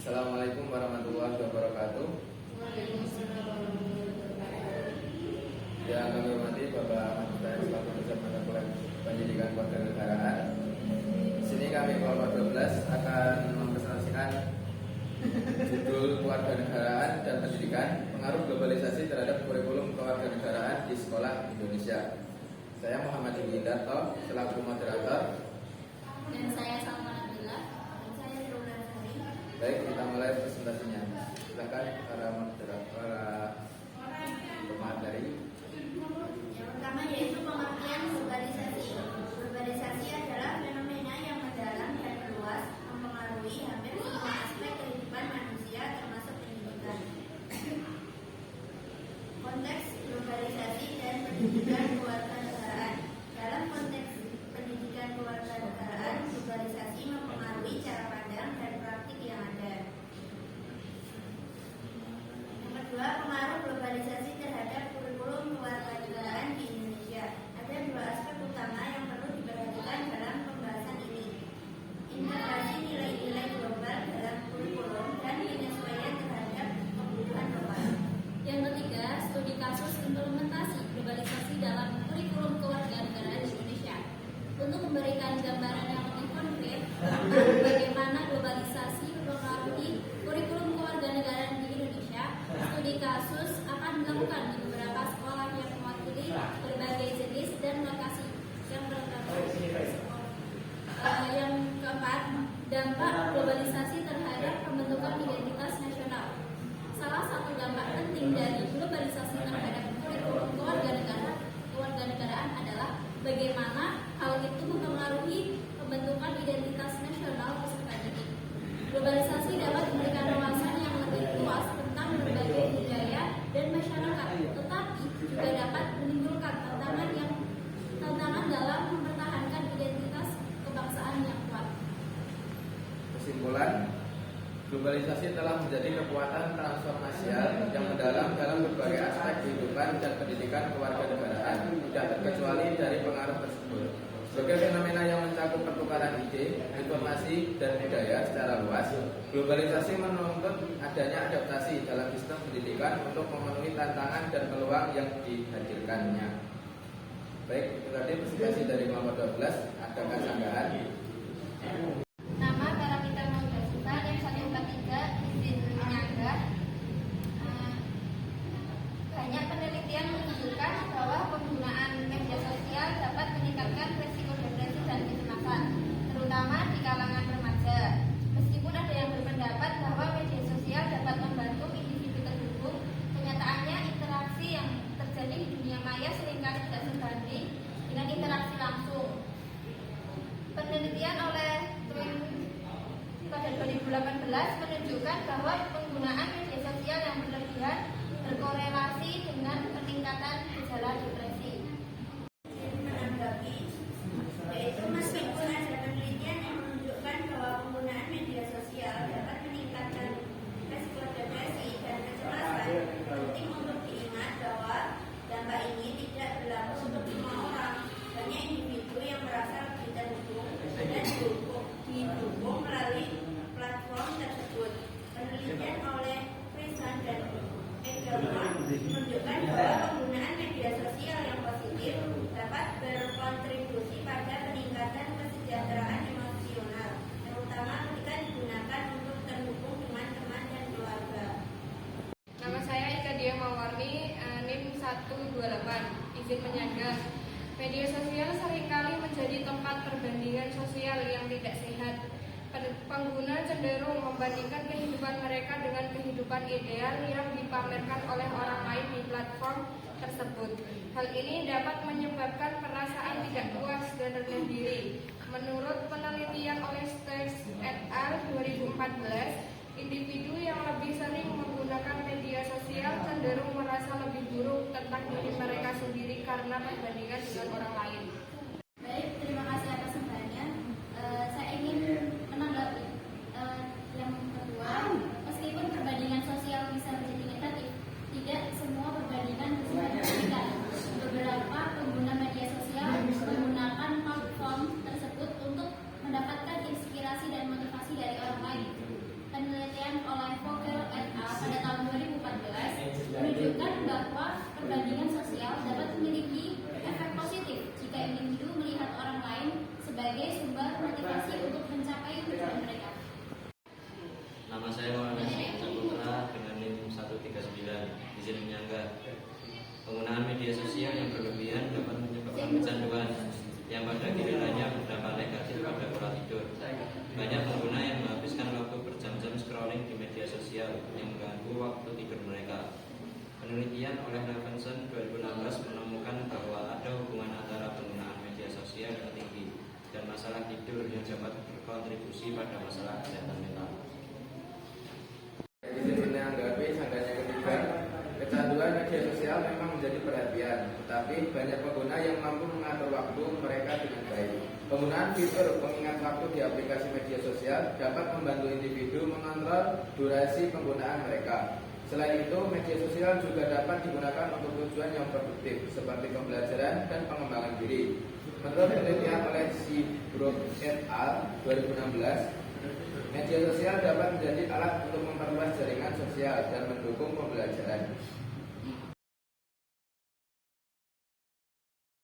Assalamualaikum warahmatullahi wabarakatuh. Waalaikumsalam warahmatullahi wabarakatuh. Yang kami hormati Bapak Ahmad Mustahil selaku Dosen Mata Kuliah Pendidikan Kewarganegaraan. Di sini kami kelompok 12 akan mempresentasikan judul Kewarganegaraan dan Pendidikan, Pengaruh Globalisasi Terhadap Kurikulum Kewarganegaraan di Sekolah Indonesia. Saya Muhammad Yulidarto selaku moderator. Dan saya Salma Nabila. Dan saya Rona Sari. Baik, kita mulai presentasinya. Silakan para moderator, para pemateri. Yang pertama yaitu pengertian globalisasi. Globalisasi adalah fenomena yang mendalam dan luas, mempengaruhi hampir semua aspek kehidupan manusia termasuk pendidikan. Konteks globalisasi dan pendidikan kewarganegaraan. Dalam konteks pendidikan kewarganegaraan, globalisasi mempengaruhi cara pandang dan praktik yang ada. Yang kedua, pengaruh globalisasi terhadap kurikulum kewarganegaraan di Indonesia. Ada dua aspek utama yang perlu diperhatikan dalam pembahasan ini. Integrasi nilai-nilai global dalam kurikulum dan penyesuaian terhadap kebutuhan lokal. Yang ketiga, studi kasus implementasi globalisasi dalam kurikulum kewarganegaraan di Indonesia. Untuk memberikan gambaran yang lebih konkret tentang bagaimana globalisasi mempengaruhi kurikulum kewarganegaraan di Indonesia, studi kasus akan dilakukan di beberapa sekolah yang mewakili berbagai jenis dan lokasi yang yang keempat, dampak globalisasi terhadap pembentukan identitas nasional. Salah satu dampak penting dari globalisasi terhadap kurikulum kewarganegaraan adalah bagaimana hal itu mempengaruhi pembentukan identitas nasional peserta didik. Globalisasi dapat memberikan wawasan yang lebih luas tentang berbagai budaya dan masyarakat, tetapi juga dapat menimbulkan tantangan dalam mempertahankan identitas kebangsaan yang kuat. Kesimpulan, globalisasi telah menjadi kekuatan transformasial yang mendalam dalam berbagai aspek kehidupan dan pendidikan kewarganegaraan, tidak terkecuali dari pengaruh tersebut. Sebagai fenomena yang mencakup pertukaran ide, informasi, dan budaya secara luas, globalisasi menuntut adanya adaptasi dalam sistem pendidikan untuk memenuhi tantangan dan peluang yang dihadirkannya. Baik, itu tadi presentasi dari kelompok 12. Adakah sanggahan? Nama Karamita Maudasita dan 143 izin menyanggah. Banyak penelitian menunjukkan bahwa penggunaan media sosial dapat meningkatkan risiko depresi dan kecemasan, terutama di kalangan remaja. Meskipun ada yang berpendapat bahwa media sosial dapat membantu individu terhubung, kenyataannya interaksi yang terjadi di dunia maya seringkali tidak sebanding dengan interaksi langsung. Penelitian oleh Twin pada 2018 menunjukkan bahwa penggunaan media sosial yang berlebihan berkorelasi dengan peningkatan gejala depresi. Menanggapi, yaitu meskipun ada penelitian yang menunjukkan bahwa penggunaan media sosial dapat meningkatkan risiko depresi dan kecemasan, penting untuk diingat bahwa dampak ini tidak berlaku untuk semua orang. Banyak individu yang merasa lebih terhubung dan didukung melalui platform tersebut. Penelitian oleh Frisan dan Egelman menunjukkan bahwa penggunaan media sosial yang positif dapat berkontribusi pada peningkatan kesejahteraan emosional, terutama ketika digunakan untuk terhubung dengan teman dan keluarga. Nama saya Ika Dia Mawarni, NIM 128, izin menyangga. Media sosial seringkali menjadi tempat perbandingan sosial yang tidak sehat. Pengguna cenderung membandingkan kehidupan mereka dengan kehidupan ideal yang dipamerkan oleh orang lain di platform tersebut. Hal ini dapat menyebabkan perasaan tidak puas dan rendah diri. Menurut penelitian oleh Sturz et al. 2014, individu yang lebih sering menggunakan media sosial cenderung merasa lebih buruk tentang diri mereka sendiri karena perbandingan dengan orang lain. Baik, terima kasih atas sampaiannya. Saya ingin menanggapi yang kedua, meskipun perbandingan sosial bisa menjadi negatif, tidak semua perbandingan bersifat negatif. Beberapa pengguna media sosial menggunakan platform tersebut untuk mendapatkan inspirasi dan motivasi dari orang lain. penelitian oleh Vogel et al. Pada tahun 2014 menunjukkan bahwa perbandingan sosial dapat memiliki efek positif jika individu melihat orang lain sebagai sumber motivasi untuk mencapai tujuan mereka. Nama saya Muhammad Saputra dengan NIM 139, izin menyanggah. Penggunaan media sosial yang berlebihan dapat menyebabkan kecanduan yang pada gilirannya berdampak negatif pada pola tidur. Banyak pengguna yang menghabiskan waktu berjam-jam scrolling di media sosial yang mengganggu waktu tidur mereka. Penelitian oleh Levinson 2016 menemukan bahwa ada hubungan antara penggunaan media sosial yang tinggi dan masalah tidur yang dapat berkontribusi pada masalah kesehatan mental. Izin menanggapi sanggahnya ketiga, kecanduan media sosial memang menjadi perhatian, tetapi banyak pengguna yang mampu mengatur waktu mereka dengan baik. Penggunaan fitur pengingat waktu di aplikasi media sosial dapat membantu individu mengontrol durasi penggunaan mereka. Selain itu, media sosial juga dapat digunakan untuk tujuan yang produktif, seperti pembelajaran dan pengembangan diri. Menurut penelitian oleh Seabrook et al. 2016, media sosial dapat menjadi alat untuk memperluas jaringan sosial dan mendukung pembelajaran.